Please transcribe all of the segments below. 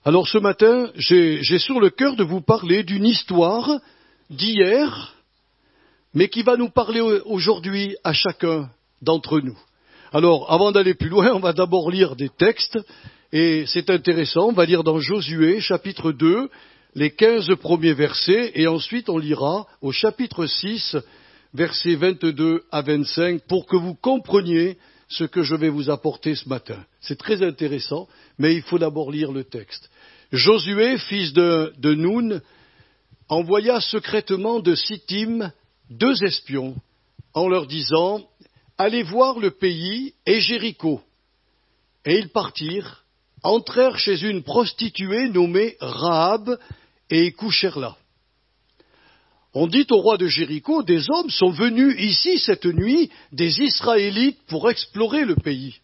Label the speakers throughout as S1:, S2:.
S1: Alors ce matin, j'ai sur le cœur de vous parler d'une histoire d'hier, mais qui va nous parler aujourd'hui à chacun d'entre nous. Alors, avant d'aller plus loin, on va d'abord lire des textes, et c'est intéressant, on va lire dans Josué, chapitre 2, les 15 premiers versets, et ensuite on lira au chapitre 6, versets 22 à 25, pour que vous compreniez ce que je vais vous apporter ce matin. C'est très intéressant, mais il faut d'abord lire le texte. Josué, fils de Nun, envoya secrètement de Sittim 2 espions, en leur disant « Allez voir le pays et Jéricho ». Et ils partirent, entrèrent chez une prostituée nommée Rahab, et y couchèrent là. On dit au roi de Jéricho, des hommes sont venus ici cette nuit, des Israélites, pour explorer le pays.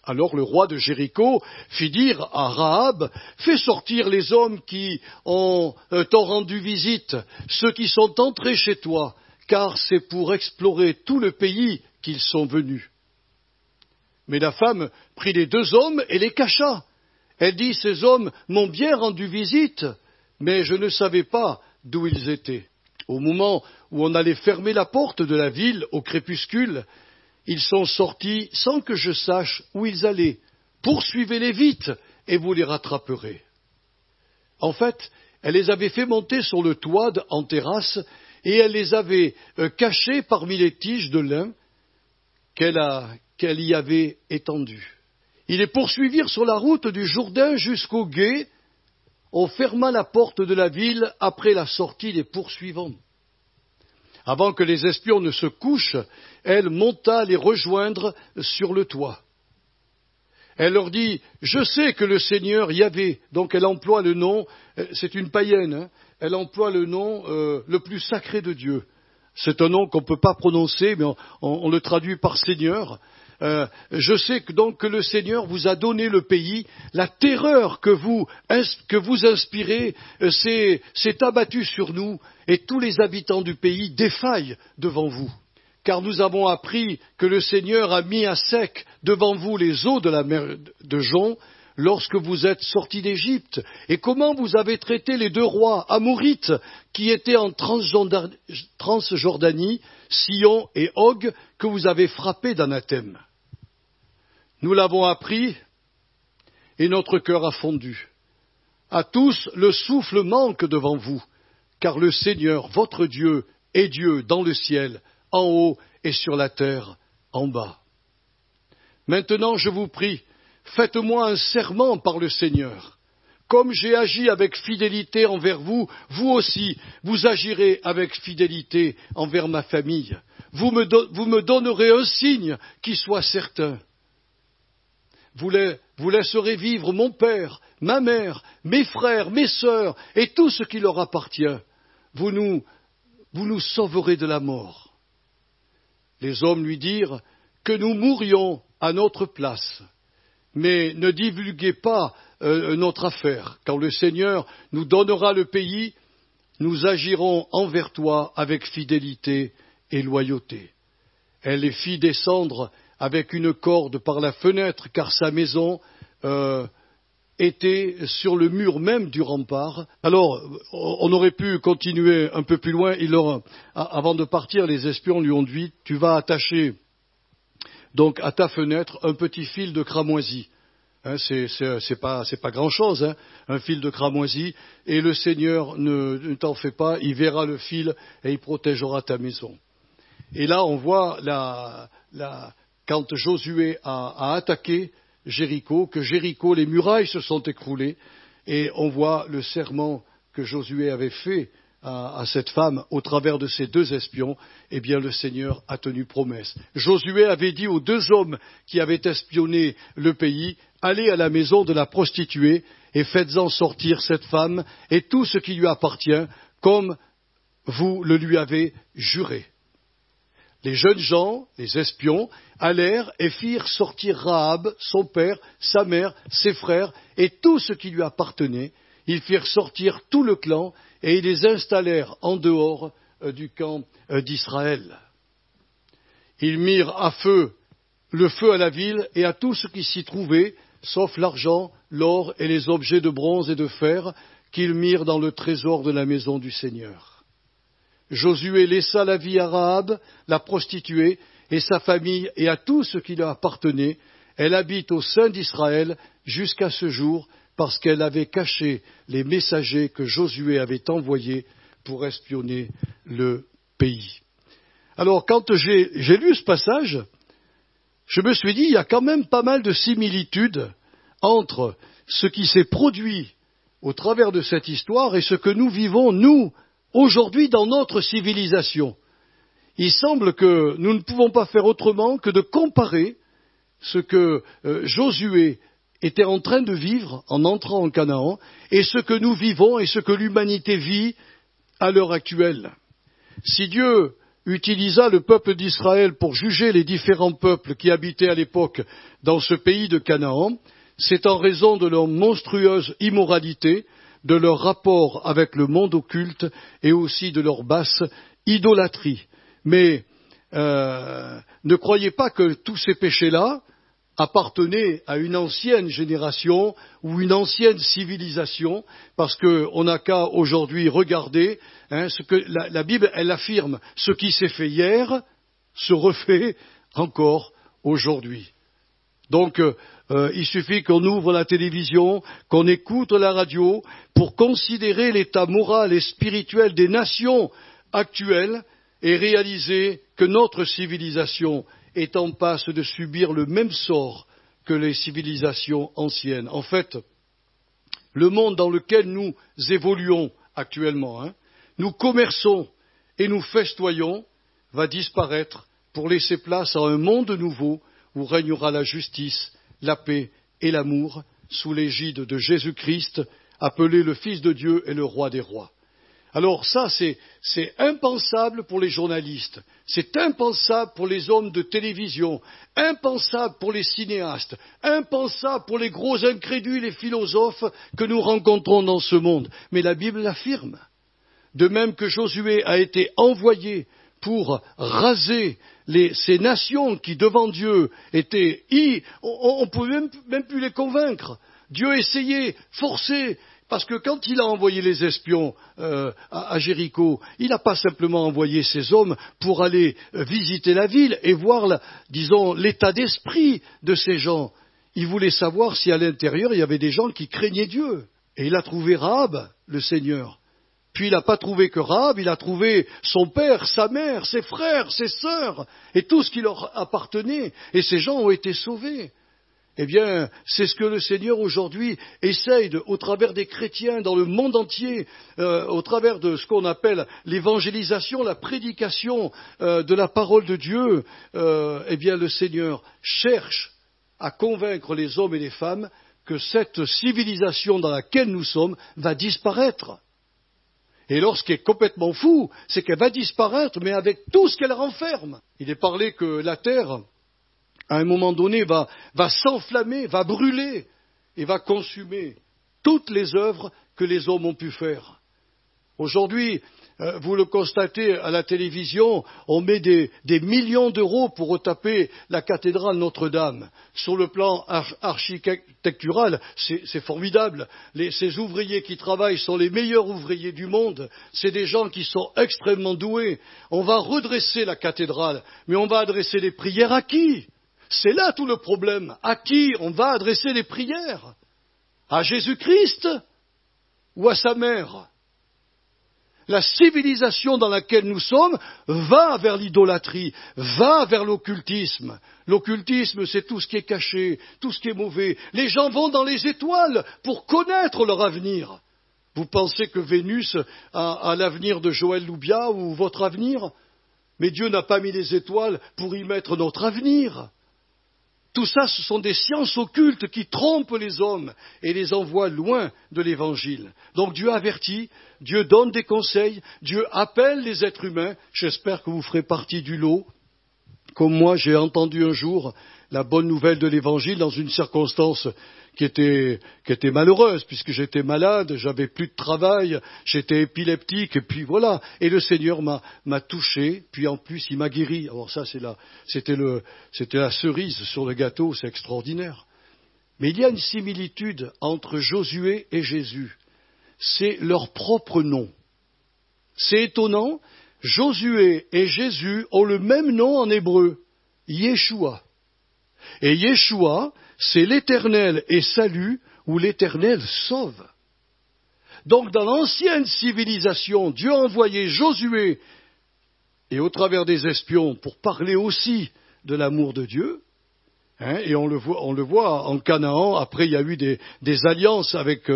S1: Alors le roi de Jéricho fit dire à Rahab, fais sortir les hommes qui t'ont rendu visite, ceux qui sont entrés chez toi, car c'est pour explorer tout le pays qu'ils sont venus. Mais la femme prit les 2 hommes et les cacha. Elle dit, ces hommes m'ont bien rendu visite, mais je ne savais pas d'où ils étaient. Au moment où on allait fermer la porte de la ville au crépuscule, ils sont sortis sans que je sache où ils allaient. Poursuivez-les vite et vous les rattraperez. En fait, elle les avait fait monter sur le toit en terrasse et elle les avait cachés parmi les tiges de lin qu'elle y avait étendues. Ils les poursuivirent sur la route du Jourdain jusqu'au gué. On ferma la porte de la ville après la sortie des poursuivants. Avant que les espions ne se couchent, elle monta les rejoindre sur le toit. Elle leur dit, je sais que le Seigneur Yahvé, donc elle emploie le nom, c'est une païenne, elle emploie le nom le plus sacré de Dieu. C'est un nom qu'on ne peut pas prononcer, mais on le traduit par Seigneur. Je sais donc que le Seigneur vous a donné le pays, la terreur que vous inspirez s'est abattue sur nous, et tous les habitants du pays défaillent devant vous. Car nous avons appris que le Seigneur a mis à sec devant vous les eaux de la mer de Jon, lorsque vous êtes sortis d'Égypte, et comment vous avez traité les 2 rois Amorites qui étaient en Transjordanie, Sion et Og, que vous avez frappés d'anathème. Nous l'avons appris et notre cœur a fondu. À tous, le souffle manque devant vous, car le Seigneur, votre Dieu, est Dieu dans le ciel, en haut et sur la terre, en bas. Maintenant, je vous prie, faites-moi un serment par le Seigneur. Comme j'ai agi avec fidélité envers vous, vous aussi, vous agirez avec fidélité envers ma famille. Vous me donnerez un signe qui soit certain. Vous laisserez vivre mon père, ma mère, mes frères, mes sœurs et tout ce qui leur appartient. Vous nous sauverez de la mort. Les hommes lui dirent que nous mourions à notre place. Mais ne divulguez pas notre affaire. Quand le Seigneur nous donnera le pays, nous agirons envers toi avec fidélité et loyauté. Elle les fit descendre avec une corde par la fenêtre, car sa maison était sur le mur même du rempart. Alors, on aurait pu continuer un peu plus loin. Avant de partir, les espions lui ont dit, tu vas attacher donc à ta fenêtre un petit fil de cramoisi. C'est pas grand-chose, un fil de cramoisi, et le Seigneur ne t'en fait pas, il verra le fil et il protégera ta maison. Et là, on voit quand Josué a attaqué Jéricho, que Jéricho, les murailles se sont écroulées, et on voit le serment que Josué avait fait à cette femme au travers de ces 2 espions. Eh bien, le Seigneur a tenu promesse. Josué avait dit aux 2 hommes qui avaient espionné le pays, allez à la maison de la prostituée et faites-en sortir cette femme et tout ce qui lui appartient, comme vous le lui avez juré. Les jeunes gens, les espions, allèrent et firent sortir Rahab, son père, sa mère, ses frères et tout ce qui lui appartenait. Ils firent sortir tout le clan et ils les installèrent en dehors du camp d'Israël. Ils mirent le feu à la ville et à tout ce qui s'y trouvait, sauf l'argent, l'or et les objets de bronze et de fer qu'ils mirent dans le trésor de la maison du Seigneur. Josué laissa la vie à Rahab, la prostituée, et sa famille et à tout ce qui leur appartenait. Elle habite au sein d'Israël jusqu'à ce jour, parce qu'elle avait caché les messagers que Josué avait envoyés pour espionner le pays. Alors, quand j'ai lu ce passage, je me suis dit, il y a quand même pas mal de similitudes entre ce qui s'est produit au travers de cette histoire et ce que nous vivons, nous, aujourd'hui, dans notre civilisation. Il semble que nous ne pouvons pas faire autrement que de comparer ce que Josué était en train de vivre en entrant en Canaan et ce que nous vivons et ce que l'humanité vit à l'heure actuelle. Si Dieu utilisa le peuple d'Israël pour juger les différents peuples qui habitaient à l'époque dans ce pays de Canaan, c'est en raison de leur monstrueuse immoralité, de leur rapport avec le monde occulte et aussi de leur basse idolâtrie. Mais ne croyez pas que tous ces péchés-là appartenaient à une ancienne génération ou une ancienne civilisation, parce qu'on n'a qu'à aujourd'hui regarder ce que la Bible, elle affirme, ce qui s'est fait hier se refait encore aujourd'hui. Donc, il suffit qu'on ouvre la télévision, qu'on écoute la radio, pour considérer l'état moral et spirituel des nations actuelles et réaliser que notre civilisation est en passe de subir le même sort que les civilisations anciennes. En fait, le monde dans lequel nous évoluons actuellement, nous commerçons et nous festoyons, va disparaître pour laisser place à un monde nouveau où régnera la justice, la paix et l'amour sous l'égide de Jésus-Christ, appelé le Fils de Dieu et le Roi des rois. Alors ça, c'est impensable pour les journalistes, c'est impensable pour les hommes de télévision, impensable pour les cinéastes, impensable pour les gros incrédules et philosophes que nous rencontrons dans ce monde. Mais la Bible l'affirme. De même que Josué a été envoyé pour raser ces nations qui, devant Dieu, étaient... On ne pouvait même plus les convaincre. Dieu essayait, forçait, parce que quand il a envoyé les espions à Jéricho, il n'a pas simplement envoyé ces hommes pour aller visiter la ville et voir, disons, l'état d'esprit de ces gens. Il voulait savoir si à l'intérieur il y avait des gens qui craignaient Dieu. Et il a trouvé Rahab, le Seigneur. Puis il n'a pas trouvé que Rahab, il a trouvé son père, sa mère, ses frères, ses sœurs, et tout ce qui leur appartenait. Et ces gens ont été sauvés. Eh bien, c'est ce que le Seigneur aujourd'hui essaye, au travers des chrétiens dans le monde entier, au travers de ce qu'on appelle l'évangélisation, la prédication de la parole de Dieu. Eh bien, le Seigneur cherche à convaincre les hommes et les femmes que cette civilisation dans laquelle nous sommes va disparaître. Et alors, ce qui est complètement fou, c'est qu'elle va disparaître, mais avec tout ce qu'elle renferme. Il est parlé que la terre, à un moment donné, va s'enflammer, va brûler et va consumer toutes les œuvres que les hommes ont pu faire. Aujourd'hui, vous le constatez à la télévision, on met des millions d'euros pour retaper la cathédrale Notre-Dame. Sur le plan architectural, c'est formidable. Ces ouvriers qui travaillent sont les meilleurs ouvriers du monde. C'est des gens qui sont extrêmement doués. On va redresser la cathédrale, mais on va adresser les prières à qui ? C'est là tout le problème. À qui on va adresser les prières ? À Jésus-Christ ou à sa mère ? La civilisation dans laquelle nous sommes va vers l'idolâtrie, va vers l'occultisme. L'occultisme, c'est tout ce qui est caché, tout ce qui est mauvais. Les gens vont dans les étoiles pour connaître leur avenir. Vous pensez que Vénus a l'avenir de Joël Loubia ou votre avenir ? Mais Dieu n'a pas mis les étoiles pour y mettre notre avenir. Tout ça, ce sont des sciences occultes qui trompent les hommes et les envoient loin de l'Évangile. Donc Dieu avertit, Dieu donne des conseils, Dieu appelle les êtres humains. J'espère que vous ferez partie du lot. Comme moi, j'ai entendu un jour la bonne nouvelle de l'Évangile dans une circonstance qui était malheureuse, puisque j'étais malade, j'avais plus de travail, j'étais épileptique, et puis voilà. Et le Seigneur m'a touché, puis en plus il m'a guéri. Alors ça, c'était la cerise sur le gâteau, c'est extraordinaire. Mais il y a une similitude entre Josué et Jésus. C'est leur propre nom. C'est étonnant, Josué et Jésus ont le même nom en hébreu, Yeshua. Et Yeshua, c'est l'Éternel est salut ou l'Éternel sauve. Donc dans l'ancienne civilisation, Dieu a envoyé Josué, et au travers des espions, pour parler aussi de l'amour de Dieu. Et on le voit en Canaan. Après, il y a eu des alliances avec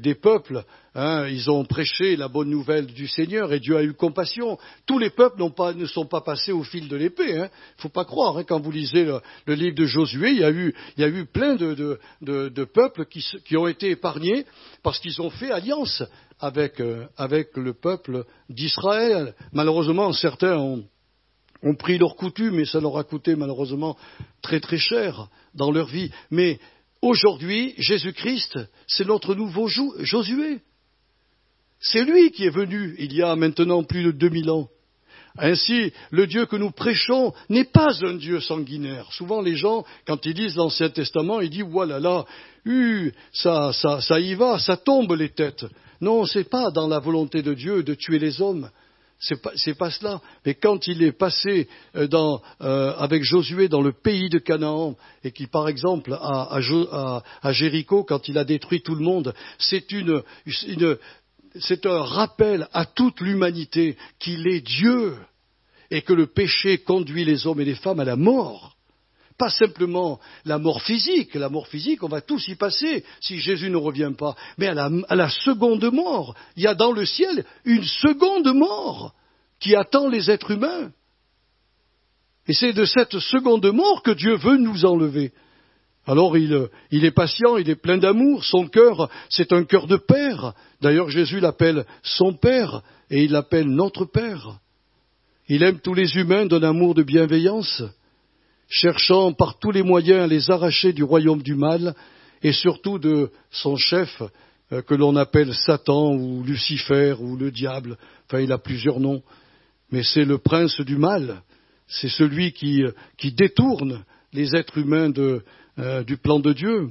S1: des peuples. Ils ont prêché la bonne nouvelle du Seigneur et Dieu a eu compassion. Tous les peuples ne sont pas passés au fil de l'épée. Il ne faut pas croire. Quand vous lisez le livre de Josué, il y a eu plein de peuples qui ont été épargnés parce qu'ils ont fait alliance avec le peuple d'Israël. Malheureusement, certains ont pris leur coutume et ça leur a coûté malheureusement très très cher dans leur vie. Mais aujourd'hui, Jésus-Christ, c'est notre nouveau Josué. C'est lui qui est venu il y a maintenant plus de 2000 ans. Ainsi, le Dieu que nous prêchons n'est pas un Dieu sanguinaire. Souvent les gens, quand ils lisent l'Ancien Testament, ils disent « Voilà là, ça y va, ça tombe les têtes ». Non, c'est pas dans la volonté de Dieu de tuer les hommes. C'est pas cela. Mais quand il est passé avec Josué dans le pays de Canaan, et qui, par exemple, à Jéricho, quand il a détruit tout le monde, c'est un rappel à toute l'humanité qu'il est Dieu et que le péché conduit les hommes et les femmes à la mort. Pas simplement la mort physique. La mort physique, on va tous y passer si Jésus ne revient pas. Mais à la seconde mort. Il y a dans le ciel une seconde mort qui attend les êtres humains. Et c'est de cette seconde mort que Dieu veut nous enlever. Alors il est patient, il est plein d'amour. Son cœur, c'est un cœur de père. D'ailleurs, Jésus l'appelle son Père et il l'appelle notre Père. Il aime tous les humains d'un amour de bienveillance, cherchant par tous les moyens à les arracher du royaume du mal et surtout de son chef que l'on appelle Satan ou Lucifer ou le diable. Enfin, il a plusieurs noms, mais c'est le prince du mal. C'est celui qui détourne les êtres humains du plan de Dieu.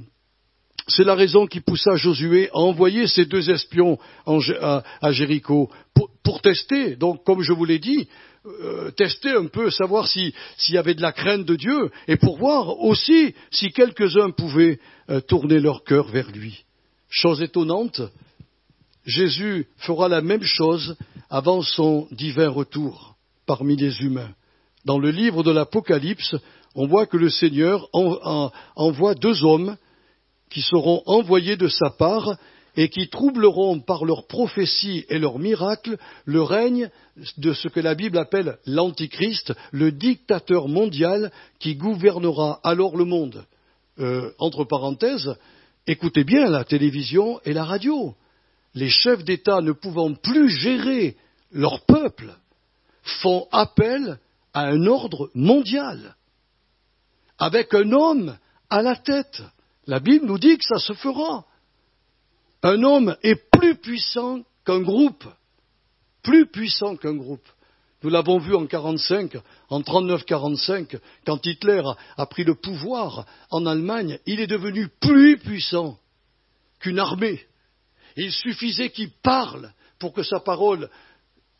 S1: C'est la raison qui poussa Josué à envoyer ces 2 espions à Jéricho pour tester. Donc, comme je vous l'ai dit, tester un peu, savoir s'il y avait de la crainte de Dieu, et pour voir aussi si quelques-uns pouvaient tourner leur cœur vers lui. Chose étonnante, Jésus fera la même chose avant son divin retour parmi les humains. Dans le livre de l'Apocalypse, on voit que le Seigneur envoie 2 hommes qui seront envoyés de sa part et qui troubleront par leurs prophéties et leurs miracles le règne de ce que la Bible appelle l'Antichrist, le dictateur mondial qui gouvernera alors le monde. Entre parenthèses, écoutez bien la télévision et la radio. Les chefs d'État ne pouvant plus gérer leur peuple font appel à un ordre mondial, avec un homme à la tête. La Bible nous dit que ça se fera. Un homme est plus puissant qu'un groupe. Plus puissant qu'un groupe. Nous l'avons vu en 39-45, quand Hitler a pris le pouvoir en Allemagne, il est devenu plus puissant qu'une armée. Il suffisait qu'il parle pour que sa parole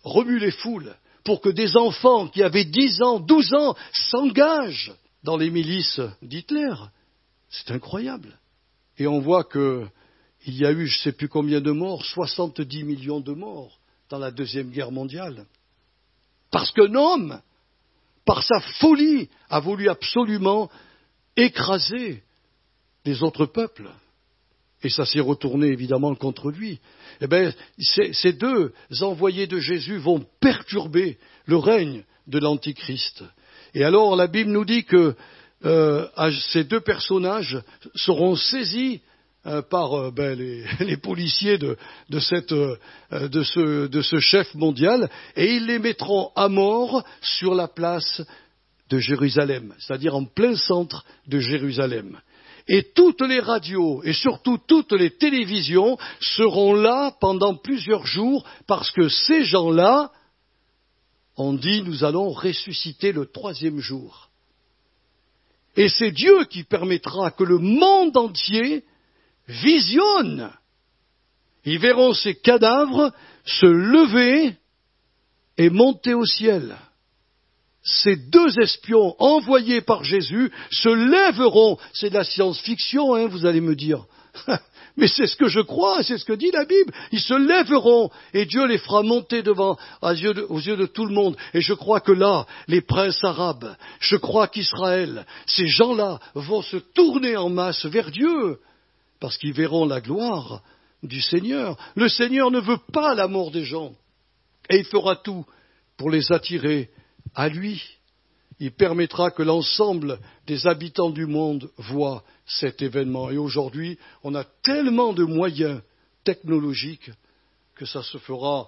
S1: remue les foules, pour que des enfants qui avaient 10 ans, 12 ans s'engagent dans les milices d'Hitler. C'est incroyable. Et on voit qu'il y a eu, je ne sais plus combien de morts, 70 millions de morts dans la Deuxième Guerre mondiale. Parce qu'un homme, par sa folie, a voulu absolument écraser les autres peuples. Et ça s'est retourné évidemment contre lui. Eh bien, ces 2 envoyés de Jésus vont perturber le règne de l'Antichrist. Et alors la Bible nous dit que ces 2 personnages seront saisis par les policiers de ce chef mondial, et ils les mettront à mort sur la place de Jérusalem, c'est-à-dire en plein centre de Jérusalem. Et toutes les radios et surtout toutes les télévisions seront là pendant plusieurs jours parce que ces gens-là ont dit « nous allons ressusciter le 3e jour ». Et c'est Dieu qui permettra que le monde entier visionne. Ils verront ces cadavres se lever et monter au ciel. Ces deux espions envoyés par Jésus se lèveront. C'est de la science-fiction, hein, vous allez me dire. Mais c'est ce que je crois, c'est ce que dit la Bible. Ils se lèveront et Dieu les fera monter devant, aux yeux de tout le monde. Et je crois que là, les princes arabes, je crois qu'Israël, ces gens-là vont se tourner en masse vers Dieu, parce qu'ils verront la gloire du Seigneur. Le Seigneur ne veut pas la mort des gens, et il fera tout pour les attirer à lui. Il permettra que l'ensemble des habitants du monde voient cet événement. Et aujourd'hui, on a tellement de moyens technologiques que ça se fera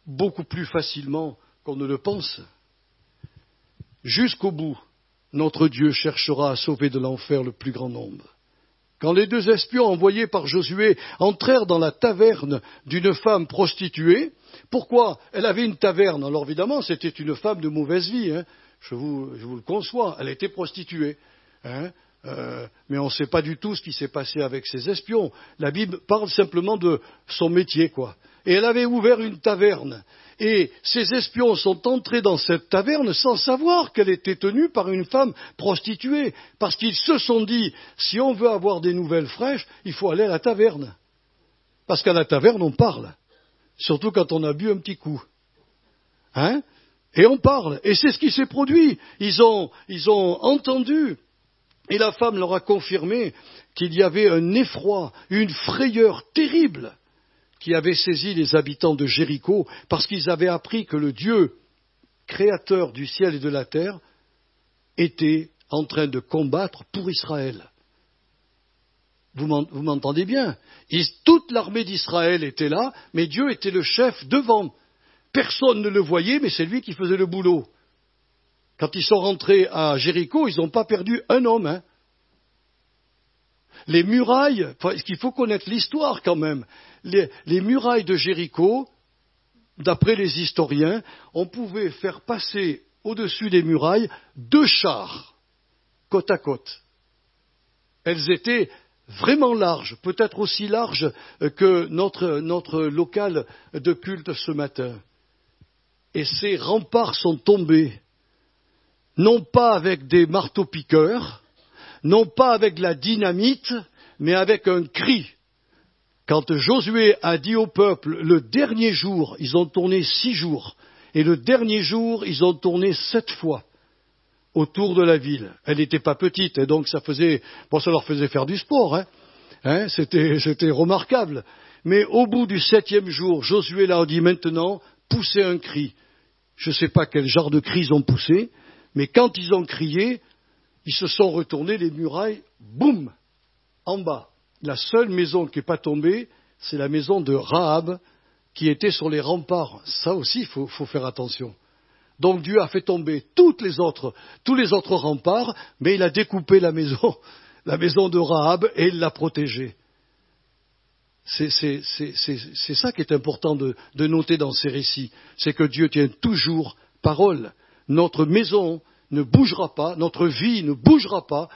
S1: beaucoup plus facilement qu'on ne le pense. Jusqu'au bout, notre Dieu cherchera à sauver de l'enfer le plus grand nombre. Quand les deux espions envoyés par Josué entrèrent dans la taverne d'une femme prostituée, pourquoi? Elle avait une taverne. Alors évidemment, c'était une femme de mauvaise vie, hein. Je vous le conçois, elle était prostituée. Hein. Mais on ne sait pas du tout ce qui s'est passé avec ces espions. La Bible parle simplement de son métier, quoi. Et elle avait ouvert une taverne. Et ces espions sont entrés dans cette taverne sans savoir qu'elle était tenue par une femme prostituée. Parce qu'ils se sont dit, si on veut avoir des nouvelles fraîches, il faut aller à la taverne. Parce qu'à la taverne, on parle. Surtout quand on a bu un petit coup. Hein? Et on parle. Et c'est ce qui s'est produit. Ils ont entendu. Et la femme leur a confirmé qu'il y avait un effroi, une frayeur terrible qui avait saisi les habitants de Jéricho parce qu'ils avaient appris que le Dieu créateur du ciel et de la terre était en train de combattre pour Israël. Vous m'entendez bien? Toute l'armée d'Israël était là, mais Dieu était le chef devant. Personne ne le voyait, mais c'est lui qui faisait le boulot. Quand ils sont rentrés à Jéricho, ils n'ont pas perdu un homme. Hein. Les murailles, il faut connaître l'histoire quand même. Les murailles de Jéricho, d'après les historiens, on pouvait faire passer au-dessus des murailles 2 chars, côte à côte. Elles étaient vraiment larges, peut-être aussi larges que notre local de culte ce matin. Et ces remparts sont tombés, non pas avec des marteaux-piqueurs, non pas avec de la dynamite, mais avec un cri. Quand Josué a dit au peuple, le dernier jour, ils ont tourné 6 jours, et le dernier jour, ils ont tourné 7 fois autour de la ville. Elle n'était pas petite, et donc ça leur faisait faire du sport. Hein, c'était remarquable. Mais au bout du 7e jour, Josué leur a dit maintenant, poussez un cri. Je ne sais pas quel genre de cri ils ont poussé, mais quand ils ont crié, ils se sont retournés, les murailles, boum, en bas. La seule maison qui n'est pas tombée, c'est la maison de Rahab, qui était sur les remparts. Ça aussi, il faut faire attention. Donc Dieu a fait tomber tous les autres remparts, mais il a découpé la maison de Rahab, et il l'a protégée. C'est ça qui est important de noter dans ces récits, c'est que Dieu tient toujours parole. Notre maison ne bougera pas, notre vie ne bougera pas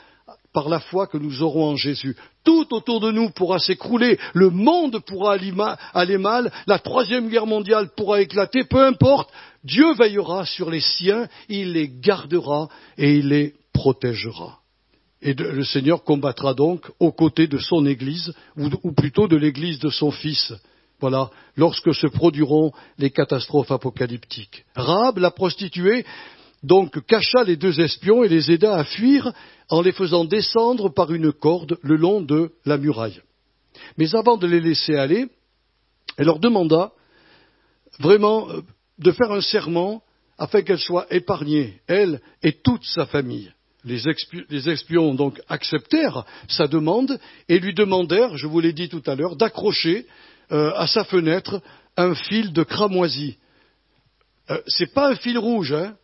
S1: par la foi que nous aurons en Jésus. Tout autour de nous pourra s'écrouler, le monde pourra aller mal, la 3e guerre mondiale pourra éclater, peu importe, Dieu veillera sur les siens, il les gardera et il les protégera. Et le Seigneur combattra donc aux côtés de son Église, ou plutôt de l'Église de son Fils. Voilà, lorsque se produiront les catastrophes apocalyptiques. Rahab, la prostituée, donc cacha les 2 espions et les aida à fuir en les faisant descendre par une corde le long de la muraille. Mais avant de les laisser aller, elle leur demanda vraiment de faire un serment afin qu'elle soit épargnée, elle et toute sa famille. Les espions donc acceptèrent sa demande et lui demandèrent, je vous l'ai dit tout à l'heure, d'accrocher à sa fenêtre un fil de cramoisi. C'est pas un fil rouge, hein.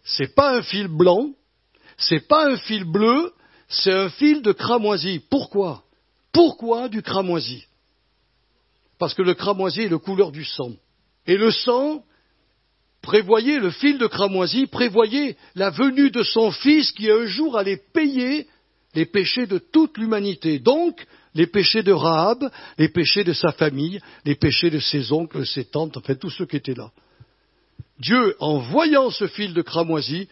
S1: C'est pas un fil blanc, c'est pas un fil bleu, c'est un fil de cramoisi. Pourquoi? Pourquoi du cramoisi? Parce que le cramoisi est la couleur du sang. Et le sang prévoyait, le fil de cramoisi prévoyait la venue de son Fils qui un jour allait payer les péchés de toute l'humanité. Donc, les péchés de Rahab, les péchés de sa famille, les péchés de ses oncles, ses tantes, enfin tous ceux qui étaient là. Dieu, en voyant ce fil de cramoisi,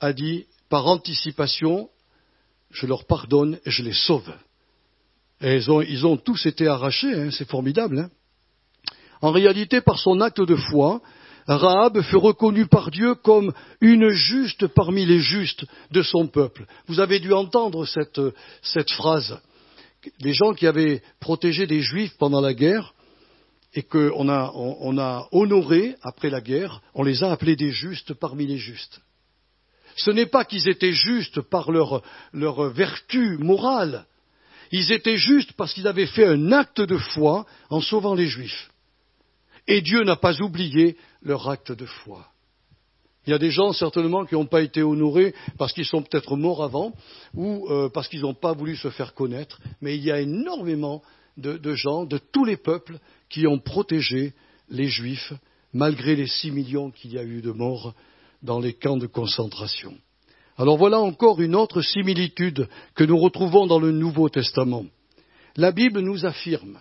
S1: a dit, par anticipation, je leur pardonne et je les sauve. Et ils ont tous été arrachés, hein, c'est formidable. Hein. En réalité, par son acte de foi, Rahab fut reconnue par Dieu comme une juste parmi les justes de son peuple. Vous avez dû entendre cette phrase. Les gens qui avaient protégé des Juifs pendant la guerre et qu'on a honorés après la guerre, on les a appelés des justes parmi les justes. Ce n'est pas qu'ils étaient justes par leur vertu morale. Ils étaient justes parce qu'ils avaient fait un acte de foi en sauvant les Juifs. Et Dieu n'a pas oublié leur acte de foi. Il y a des gens certainement qui n'ont pas été honorés parce qu'ils sont peut-être morts avant ou parce qu'ils n'ont pas voulu se faire connaître. Mais il y a énormément de gens de tous les peuples qui ont protégé les Juifs malgré les 6 millions qu'il y a eu de morts dans les camps de concentration. Alors voilà encore une autre similitude que nous retrouvons dans le Nouveau Testament. La Bible nous affirme,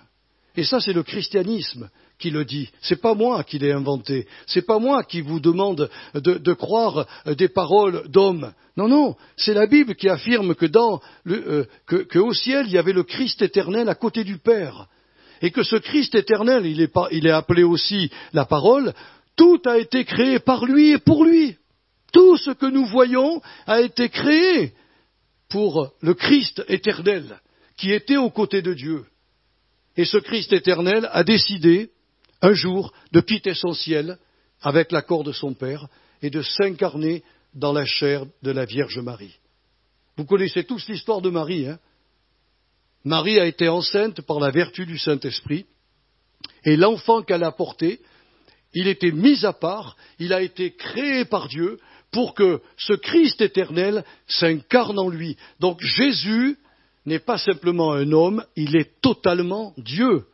S1: et ça c'est le christianisme qui le dit, c'est pas moi qui l'ai inventé, c'est pas moi qui vous demande de croire des paroles d'hommes. Non, non, c'est la Bible qui affirme que au ciel il y avait le Christ éternel à côté du Père, et que ce Christ éternel, il est appelé aussi la parole. Tout a été créé par lui et pour lui. Tout ce que nous voyons a été créé pour le Christ éternel qui était aux côtés de Dieu. Et ce Christ éternel a décidé un jour de quitter son ciel avec l'accord de son Père et de s'incarner dans la chair de la Vierge Marie. Vous connaissez tous l'histoire de Marie, hein ? Marie a été enceinte par la vertu du Saint-Esprit et l'enfant qu'elle a porté, il était mis à part, il a été créé par Dieu pour que ce Christ éternel s'incarne en lui. Donc Jésus n'est pas simplement un homme, il est totalement Dieu.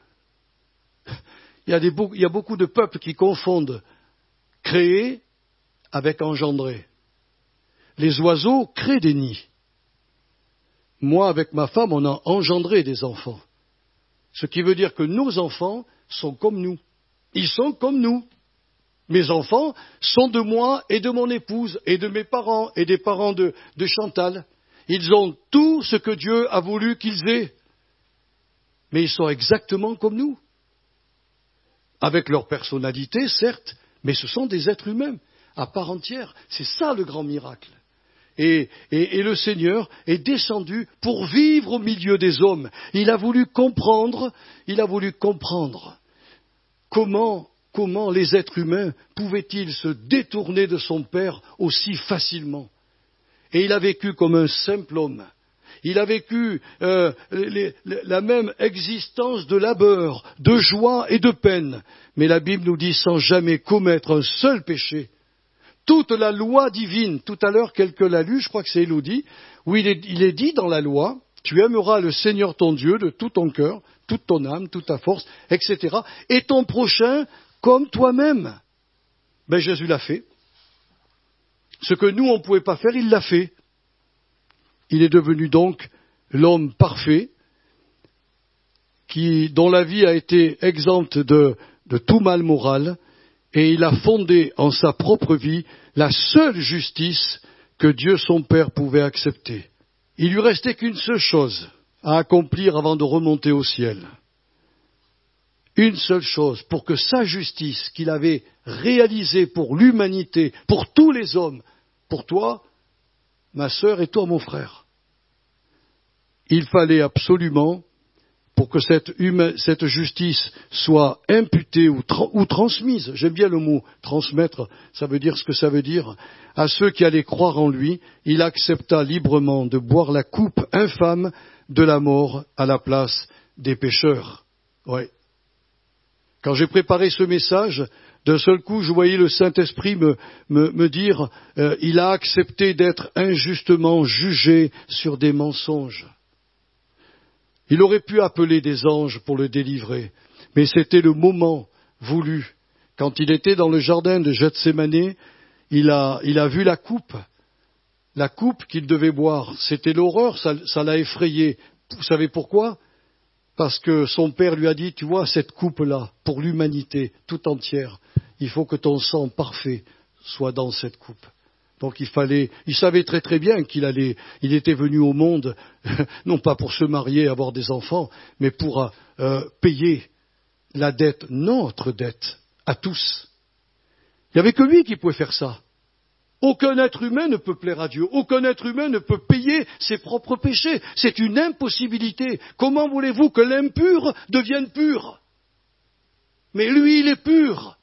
S1: Il y a beaucoup de peuples qui confondent créer avec engendrer. Les oiseaux créent des nids. Moi, avec ma femme, on a engendré des enfants. Ce qui veut dire que nos enfants sont comme nous. Ils sont comme nous. Mes enfants sont de moi et de mon épouse et de mes parents et des parents de Chantal. Ils ont tout ce que Dieu a voulu qu'ils aient. Mais ils sont exactement comme nous. Avec leur personnalité, certes, mais ce sont des êtres humains à part entière. C'est ça le grand miracle. Et le Seigneur est descendu pour vivre au milieu des hommes. Il a voulu comprendre comment les êtres humains pouvaient-ils se détourner de son Père aussi facilement. Et il a vécu comme un simple homme. Il a vécu la même existence de labeur, de joie et de peine. Mais la Bible nous dit sans jamais commettre un seul péché. Toute la loi divine, tout à l'heure quelqu'un l'a lu, je crois que c'est Élodie, où il est dit dans la loi, tu aimeras le Seigneur ton Dieu de tout ton cœur, toute ton âme, toute ta force, etc. Et ton prochain comme toi-même. Ben Jésus l'a fait. Ce que nous, on ne pouvait pas faire, il l'a fait. Il est devenu donc l'homme parfait, dont la vie a été exempte de tout mal moral, et il a fondé en sa propre vie la seule justice que Dieu son Père pouvait accepter. Il lui restait qu'une seule chose à accomplir avant de remonter au ciel. Une seule chose, pour que sa justice qu'il avait réalisée pour l'humanité, pour tous les hommes, pour toi, ma sœur et toi, mon frère, il fallait absolument, pour que cette justice soit imputée ou transmise, j'aime bien le mot transmettre, ça veut dire ce que ça veut dire, à ceux qui allaient croire en lui, il accepta librement de boire la coupe infâme de la mort à la place des pécheurs. Ouais. Quand j'ai préparé ce message, d'un seul coup, je voyais le Saint-Esprit me dire il a accepté d'être injustement jugé sur des mensonges. Il aurait pu appeler des anges pour le délivrer, mais c'était le moment voulu quand il était dans le jardin de Gethsémané, il a vu la coupe qu'il devait boire. C'était l'horreur, ça l'a effrayé. Vous savez pourquoi? Parce que son père lui a dit, tu vois, cette coupe-là, pour l'humanité tout entière, il faut que ton sang parfait soit dans cette coupe. Donc il savait très très bien il était venu au monde, non pas pour se marier, avoir des enfants, mais pour payer la dette, notre dette, à tous. Il n'y avait que lui qui pouvait faire ça. Aucun être humain ne peut plaire à Dieu. Aucun être humain ne peut payer ses propres péchés. C'est une impossibilité. Comment voulez-vous que l'impur devienne pur? Mais lui, il est pur.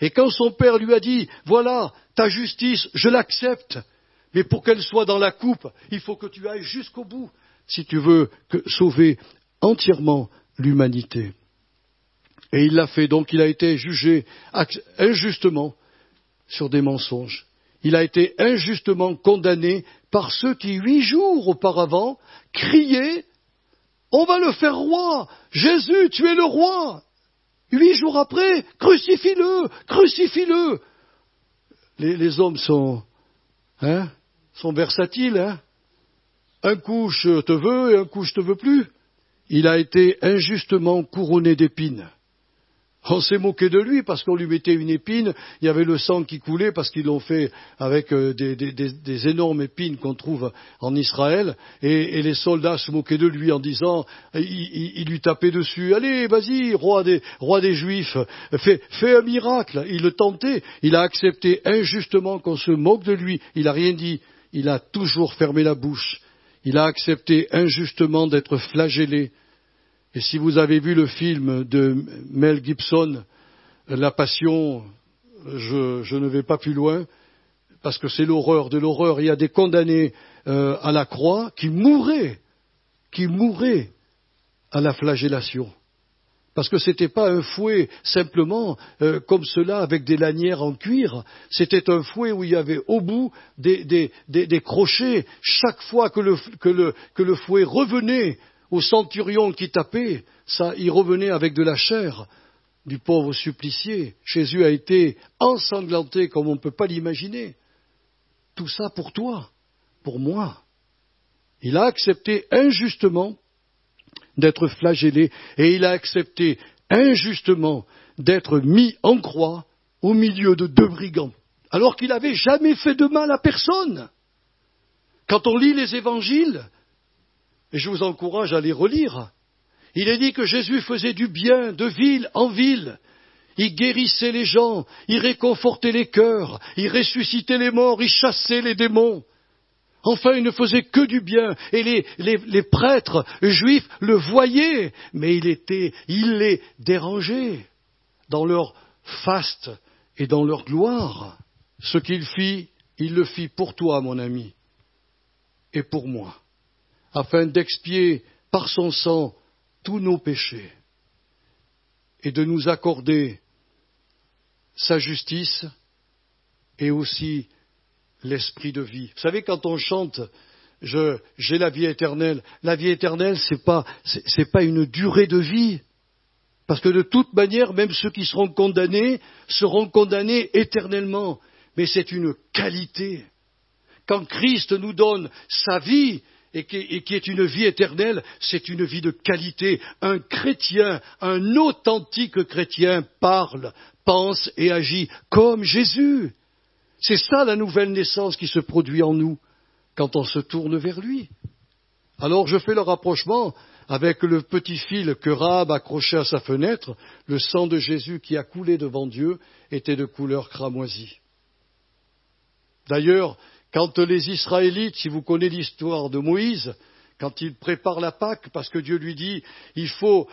S1: Et quand son père lui a dit, voilà, ta justice, je l'accepte, mais pour qu'elle soit dans la coupe, il faut que tu ailles jusqu'au bout, si tu veux sauver entièrement l'humanité. Et il l'a fait, donc il a été jugé injustement sur des mensonges. Il a été injustement condamné par ceux qui, 8 jours auparavant, criaient « On va le faire roi! Jésus, tu es le roi !» 8 jours après, crucifie-le! Crucifie-le! Les hommes sont versatiles. Hein. Un coup, je te veux et un coup, je te veux plus. Il a été injustement couronné d'épines. On s'est moqué de lui parce qu'on lui mettait une épine, il y avait le sang qui coulait parce qu'ils l'ont fait avec des énormes épines qu'on trouve en Israël, et les soldats se moquaient de lui en disant, ils lui tapaient dessus, allez, vas-y, roi des Juifs, fais un miracle. Il le tentait, il a accepté injustement qu'on se moque de lui, il n'a rien dit, il a toujours fermé la bouche, il a accepté injustement d'être flagellé. Et si vous avez vu le film de Mel Gibson, La Passion, je ne vais pas plus loin, parce que c'est l'horreur de l'horreur. Il y a des condamnés à la croix qui mouraient à la flagellation. Parce que ce n'était pas un fouet simplement comme cela avec des lanières en cuir, c'était un fouet où il y avait au bout des crochets. Chaque fois que le fouet revenait au centurion qui tapait, ça, il revenait avec de la chair du pauvre supplicié. Jésus a été ensanglanté comme on ne peut pas l'imaginer. Tout ça pour toi, pour moi. Il a accepté injustement d'être flagellé et il a accepté injustement d'être mis en croix au milieu de 2 brigands, alors qu'il n'avait jamais fait de mal à personne. Quand on lit les évangiles, et je vous encourage à les relire, il est dit que Jésus faisait du bien de ville en ville. Il guérissait les gens, il réconfortait les cœurs, il ressuscitait les morts, il chassait les démons. Enfin, il ne faisait que du bien. Et les prêtres juifs le voyaient, mais il les dérangeait dans leur faste et dans leur gloire. Ce qu'il fit, il le fit pour toi, mon ami, et pour moi, afin d'expier par son sang tous nos péchés et de nous accorder sa justice et aussi l'esprit de vie. Vous savez, quand on chante « j'ai la vie éternelle », c'est pas une durée de vie. Parce que de toute manière, même ceux qui seront condamnés éternellement. Mais c'est une qualité. Quand Christ nous donne sa vie, et qui est une vie éternelle, c'est une vie de qualité. Un chrétien, un authentique chrétien parle, pense et agit comme Jésus. C'est ça la nouvelle naissance qui se produit en nous quand on se tourne vers lui. Alors je fais le rapprochement avec le petit fil que Rahab accrochait à sa fenêtre. Le sang de Jésus qui a coulé devant Dieu était de couleur cramoisie. D'ailleurs, quand les Israélites, si vous connaissez l'histoire de Moïse, quand il prépare la Pâque, parce que Dieu lui dit, il faut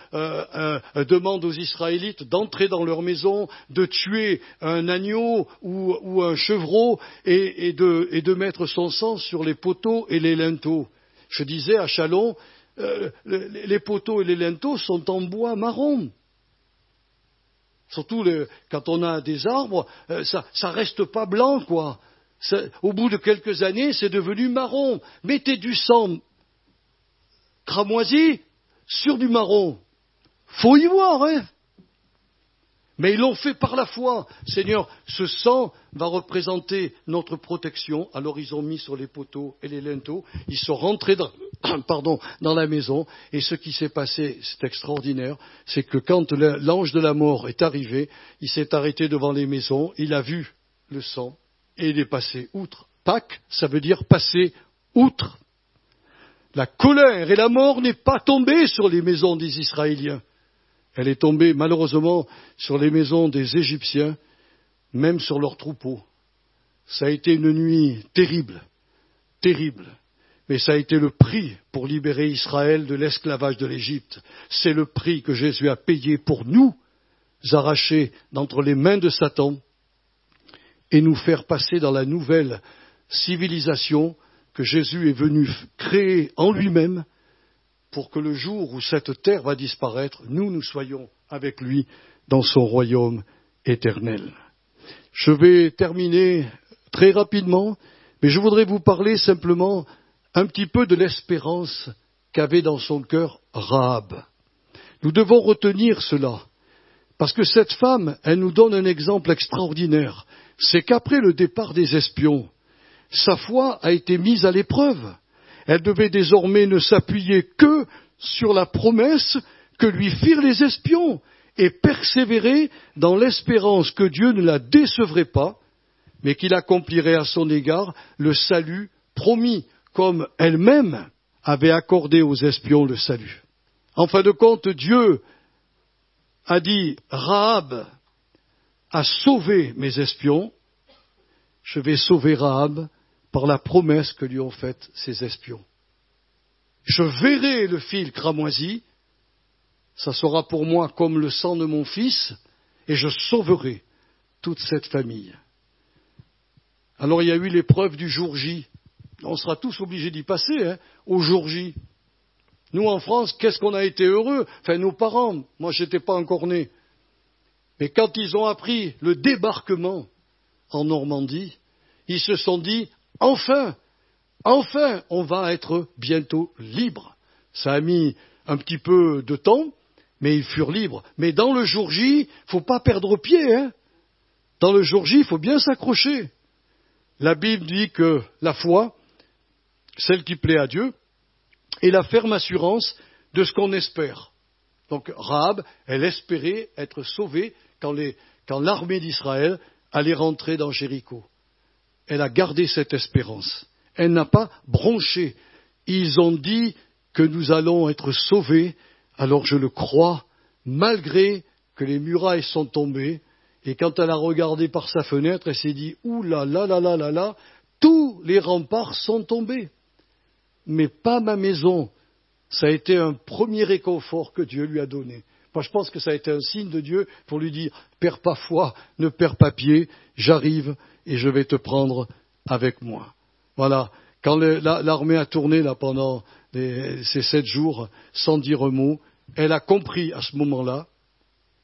S1: demande aux Israélites d'entrer dans leur maison, de tuer un agneau ou un chevreau et de mettre son sang sur les poteaux et les linteaux. Je disais à Chalon, les poteaux et les linteaux sont en bois marron. Surtout quand on a des arbres, ça reste pas blanc, quoi. Au bout de quelques années, c'est devenu marron. Mettez du sang cramoisi sur du marron. Faut y voir, hein. Mais ils l'ont fait par la foi. Seigneur, ce sang va représenter notre protection. Alors ils ont mis sur les poteaux et les linteaux. Ils sont rentrés dans la maison. Et ce qui s'est passé, c'est extraordinaire, c'est que quand l'ange de la mort est arrivé, il s'est arrêté devant les maisons, il a vu le sang et il est passé outre. Pâques, ça veut dire passer outre. La colère et la mort n'est pas tombée sur les maisons des Israéliens. Elle est tombée malheureusement sur les maisons des Égyptiens, même sur leurs troupeaux. Ça a été une nuit terrible, terrible. Mais ça a été le prix pour libérer Israël de l'esclavage de l'Égypte. C'est le prix que Jésus a payé pour nous arracher d'entre les mains de Satan et nous faire passer dans la nouvelle civilisation que Jésus est venu créer en lui-même pour que le jour où cette terre va disparaître, nous soyons avec lui dans son royaume éternel. Je vais terminer très rapidement, mais je voudrais vous parler simplement un petit peu de l'espérance qu'avait dans son cœur Rahab. Nous devons retenir cela, parce que cette femme, elle nous donne un exemple extraordinaire. C'est qu'après le départ des espions, sa foi a été mise à l'épreuve. Elle devait désormais ne s'appuyer que sur la promesse que lui firent les espions et persévérer dans l'espérance que Dieu ne la décevrait pas, mais qu'il accomplirait à son égard le salut promis, comme elle-même avait accordé aux espions le salut. En fin de compte, Dieu a dit, Rahab a sauvé mes espions, je vais sauver Rahab par la promesse que lui ont faite ses espions. Je verrai le fil cramoisi, ça sera pour moi comme le sang de mon fils, et je sauverai toute cette famille. Alors il y a eu l'épreuve du jour J. On sera tous obligés d'y passer, au jour J. Nous en France, qu'est-ce qu'on a été heureux, enfin nos parents, moi je n'étais pas encore né. Mais quand ils ont appris le débarquement en Normandie, ils se sont dit, enfin, on va être bientôt libres. Ça a mis un petit peu de temps, mais ils furent libres. Mais dans le jour J, il ne faut pas perdre pied. Dans le jour J, il faut bien s'accrocher. La Bible dit que la foi, celle qui plaît à Dieu, est la ferme assurance de ce qu'on espère. Donc Rahab, elle espérait être sauvée quand l'armée d'Israël allait rentrer dans Jéricho. Elle a gardé cette espérance. Elle n'a pas bronché. Ils ont dit que nous allons être sauvés, alors je le crois, malgré que les murailles sont tombées. Et quand elle a regardé par sa fenêtre, elle s'est dit, ouh là là là là là là, tous les remparts sont tombés. Mais pas ma maison. Ça a été un premier réconfort que Dieu lui a donné. Moi, je pense que ça a été un signe de Dieu pour lui dire, perds pas foi, ne perds pas pied, j'arrive et je vais te prendre avec moi. Voilà. Quand l'armée a tourné là pendant ces 7 jours, sans dire un mot, elle a compris à ce moment-là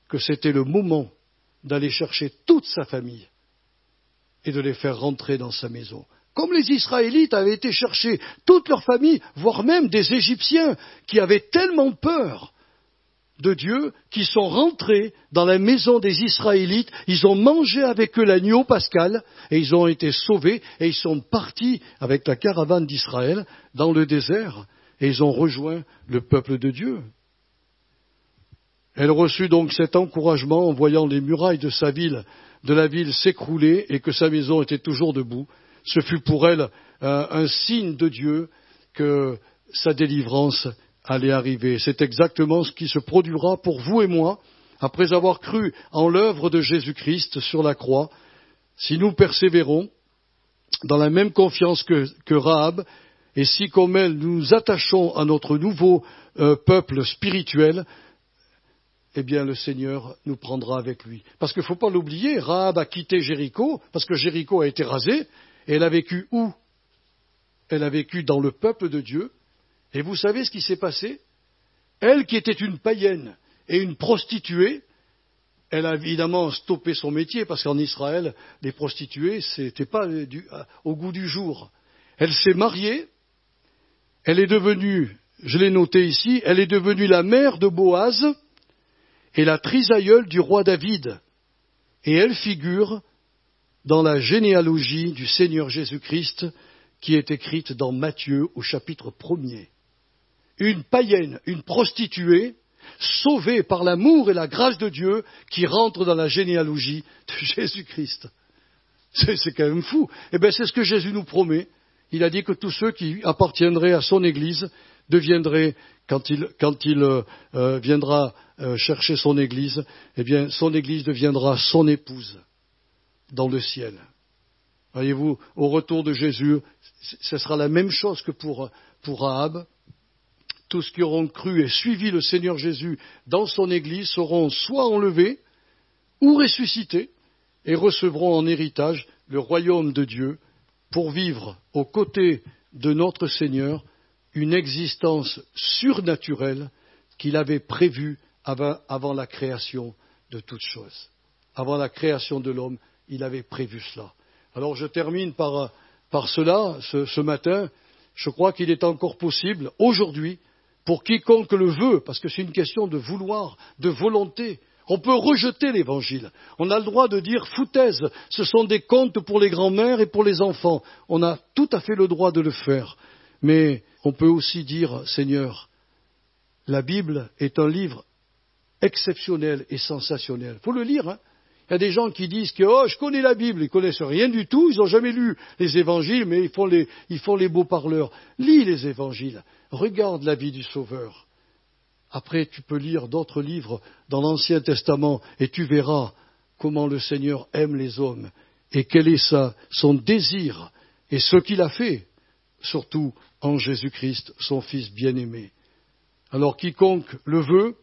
S1: que c'était le moment d'aller chercher toute sa famille et de les faire rentrer dans sa maison. Comme les Israélites avaient été chercher toute leur famille, voire même des Égyptiens qui avaient tellement peur de Dieu, qui sont rentrés dans la maison des Israélites, ils ont mangé avec eux l'agneau pascal, et ils ont été sauvés, et ils sont partis avec la caravane d'Israël dans le désert, et ils ont rejoint le peuple de Dieu. Elle reçut donc cet encouragement en voyant les murailles de la ville s'écrouler, et que sa maison était toujours debout. Ce fut pour elle un signe de Dieu que sa délivrance allait arriver. C'est exactement ce qui se produira pour vous et moi, après avoir cru en l'œuvre de Jésus-Christ sur la croix. Si nous persévérons dans la même confiance que Rahab, et si comme elle nous nous attachons à notre nouveau peuple spirituel, eh bien le Seigneur nous prendra avec lui. Parce qu'il ne faut pas l'oublier, Rahab a quitté Jéricho, parce que Jéricho a été rasé, et elle a vécu où? Elle a vécu dans le peuple de Dieu. Et vous savez ce qui s'est passé? Elle, qui était une païenne et une prostituée, elle a évidemment stoppé son métier, parce qu'en Israël, les prostituées, ce n'était pas au goût du jour. Elle s'est mariée, elle est devenue, je l'ai noté ici, elle est devenue la mère de Boaz, est la trisaïeule du roi David, et elle figure dans la généalogie du Seigneur Jésus-Christ qui est écrite dans Matthieu au chapitre 1er. Une païenne, une prostituée, sauvée par l'amour et la grâce de Dieu, qui rentre dans la généalogie de Jésus-Christ. C'est quand même fou. Eh bien, c'est ce que Jésus nous promet. Il a dit que tous ceux qui appartiendraient à son Église deviendraient, quand il viendra chercher son Église, eh bien, son Église deviendra son épouse dans le ciel. Voyez-vous, au retour de Jésus, ce sera la même chose que pour Rahab. Tous ceux qui auront cru et suivi le Seigneur Jésus dans son Église seront soit enlevés ou ressuscités et recevront en héritage le royaume de Dieu pour vivre aux côtés de notre Seigneur une existence surnaturelle qu'il avait prévue avant la création de toutes choses. Avant la création de l'homme, il avait prévu cela. Alors je termine par cela, ce matin. Je crois qu'il est encore possible, aujourd'hui, pour quiconque le veut, parce que c'est une question de vouloir, de volonté. On peut rejeter l'Évangile. On a le droit de dire foutaise, ce sont des contes pour les grands-mères et pour les enfants. On a tout à fait le droit de le faire. Mais on peut aussi dire, Seigneur, la Bible est un livre exceptionnel et sensationnel. Il faut le lire, hein. Il y a des gens qui disent que je connais la Bible, ils ne connaissent rien du tout, ils n'ont jamais lu les évangiles, mais ils font les beaux parleurs. Lis les évangiles, regarde la vie du Sauveur. Après, tu peux lire d'autres livres dans l'Ancien Testament et tu verras comment le Seigneur aime les hommes et quel est son désir et ce qu'il a fait, surtout en Jésus-Christ, son Fils bien-aimé. Alors quiconque le veut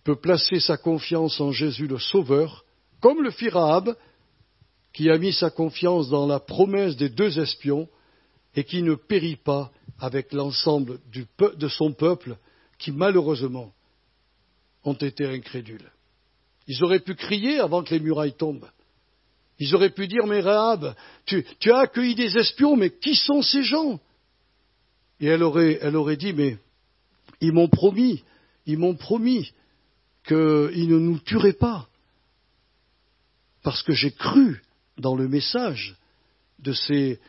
S1: peut placer sa confiance en Jésus le Sauveur, comme le fit Rahab, qui a mis sa confiance dans la promesse des 2 espions et qui ne périt pas avec l'ensemble de son peuple qui, malheureusement, ont été incrédules. Ils auraient pu crier avant que les murailles tombent. Ils auraient pu dire, mais Rahab, tu as accueilli des espions, mais qui sont ces gens? Et elle aurait dit, mais ils m'ont promis qu'ils ne nous tueraient pas. Parce que j'ai cru dans le message de ces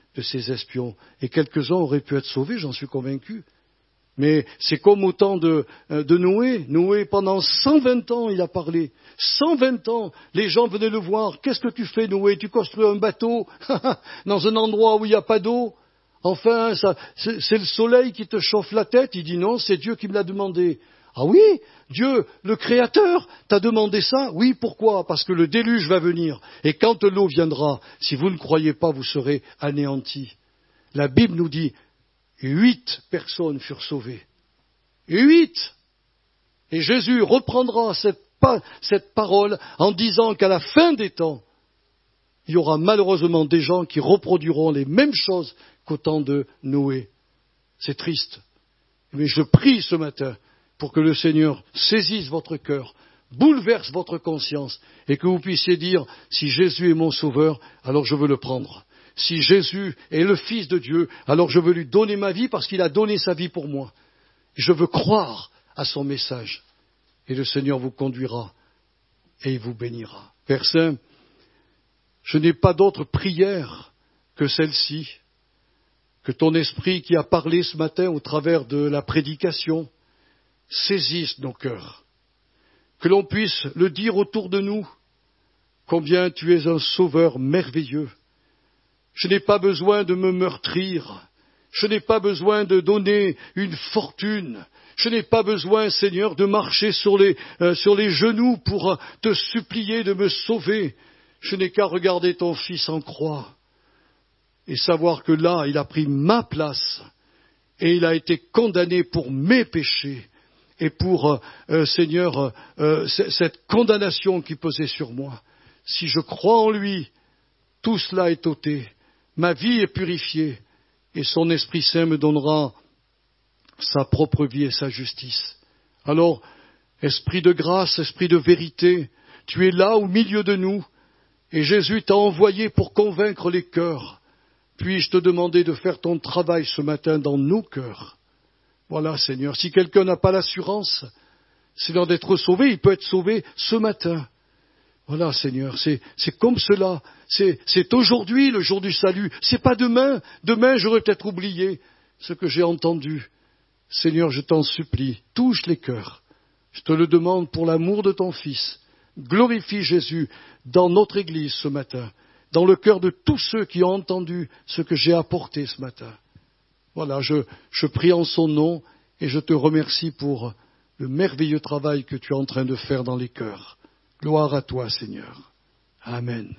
S1: espions. Et quelques-uns auraient pu être sauvés, j'en suis convaincu. Mais c'est comme au temps de Noé. Noé, pendant 120 ans, il a parlé. 120 ans, les gens venaient le voir. Qu'est-ce que tu fais, Noé? Tu construis un bateau dans un endroit où il n'y a pas d'eau? Enfin, c'est le soleil qui te chauffe la tête. Il dit non, c'est Dieu qui me l'a demandé. Ah oui, Dieu, le Créateur, t'a demandé ça? Oui, pourquoi? Parce que le déluge va venir. Et quand l'eau viendra, si vous ne croyez pas, vous serez anéantis. La Bible nous dit, 8 personnes furent sauvées. 8! Et Jésus reprendra cette parole en disant qu'à la fin des temps, il y aura malheureusement des gens qui reproduiront les mêmes choses qu'au temps de Noé. C'est triste. Mais je prie ce matin pour que le Seigneur saisisse votre cœur, bouleverse votre conscience, et que vous puissiez dire, si Jésus est mon sauveur, alors je veux le prendre. Si Jésus est le Fils de Dieu, alors je veux lui donner ma vie parce qu'il a donné sa vie pour moi. Je veux croire à son message. Et le Seigneur vous conduira et il vous bénira. Père Saint, je n'ai pas d'autre prière que celle-ci, que ton esprit qui a parlé ce matin au travers de la prédication saisisse nos cœurs, que l'on puisse le dire autour de nous, combien tu es un sauveur merveilleux. Je n'ai pas besoin de me meurtrir, je n'ai pas besoin de donner une fortune, je n'ai pas besoin, Seigneur, de marcher sur les genoux pour te supplier de me sauver. Je n'ai qu'à regarder ton Fils en croix et savoir que là, il a pris ma place et il a été condamné pour mes péchés. Et pour, Seigneur, cette condamnation qui pesait sur moi. Si je crois en lui, tout cela est ôté, ma vie est purifiée, et son Esprit Saint me donnera sa propre vie et sa justice. Alors, Esprit de grâce, Esprit de vérité, tu es là au milieu de nous, et Jésus t'a envoyé pour convaincre les cœurs. Puis-je te demander de faire ton travail ce matin dans nos cœurs? Voilà, Seigneur, si quelqu'un n'a pas l'assurance Seigneur, d'être sauvé, il peut être sauvé ce matin. Voilà, Seigneur, c'est comme cela. C'est aujourd'hui le jour du salut. C'est pas demain. Demain, j'aurais peut-être oublié ce que j'ai entendu. Seigneur, je t'en supplie, touche les cœurs. Je te le demande pour l'amour de ton Fils. Glorifie Jésus dans notre Église ce matin, dans le cœur de tous ceux qui ont entendu ce que j'ai apporté ce matin. Voilà, je prie en son nom et je te remercie pour le merveilleux travail que tu es en train de faire dans les cœurs. Gloire à toi, Seigneur. Amen.